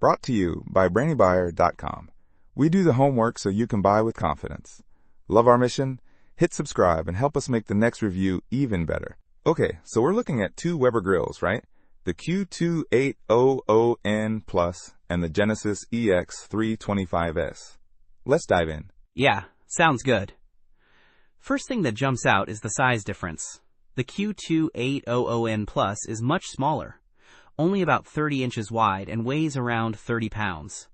Brought to you by BrainyBuyer.com. We do the homework so you can buy with confidence. Love our mission? Hit subscribe and help us make the next review even better. Okay, so we're looking at two Weber grills, right? The Q2800N Plus and the Genesis EX-325S. Let's dive in. Yeah, sounds good. First thing that jumps out is the size difference. The Q2800N Plus is much smaller, only about 30 inches wide and weighs around 30 pounds.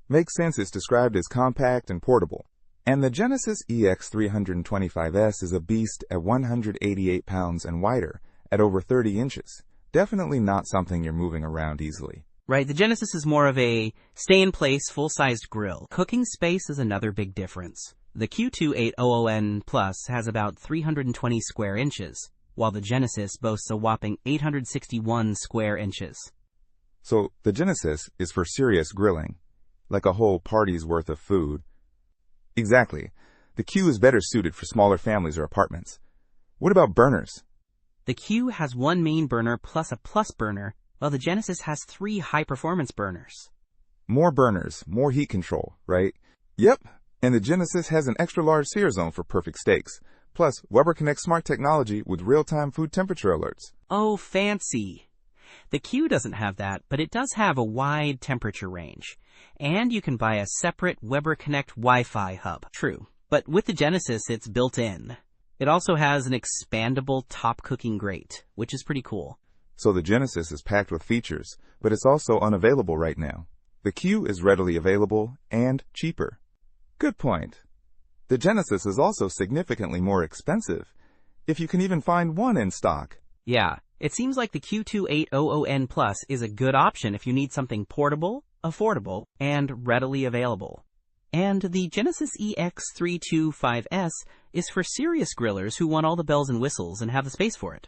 Makes sense, it's described as compact and portable. And the Genesis EX-325S is a beast at 188 pounds and wider, at over 30 inches. Definitely not something you're moving around easily. Right, the Genesis is more of a stay-in-place, full-sized grill. Cooking space is another big difference. The Q2800N Plus has about 320 square inches, while the Genesis boasts a whopping 861 square inches. So the Genesis is for serious grilling, like a whole party's worth of food. Exactly. The Q is better suited for smaller families or apartments. What about burners? The Q has one main burner plus a plus burner, while the Genesis has 3 high-performance burners. More burners, more heat control, right? Yep, and the Genesis has an extra-large sear zone for perfect steaks. Plus, Weber connects smart technology with real-time food temperature alerts. Oh, fancy. The Q doesn't have that, but it does have a wide temperature range. And you can buy a separate Weber Connect Wi-Fi hub. True, but with the Genesis, it's built in. It also has an expandable top cooking grate, which is pretty cool. So the Genesis is packed with features, but it's also unavailable right now. The Q is readily available and cheaper. Good point. The Genesis is also significantly more expensive, if you can even find one in stock. Yeah, it seems like the Q2800N Plus is a good option if you need something portable, affordable, and readily available. And the Genesis EX-325S is for serious grillers who want all the bells and whistles and have the space for it.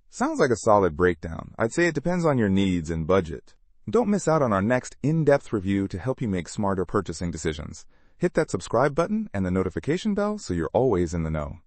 Sounds like a solid breakdown. I'd say it depends on your needs and budget. Don't miss out on our next in-depth review to help you make smarter purchasing decisions. Hit that subscribe button and the notification bell so you're always in the know.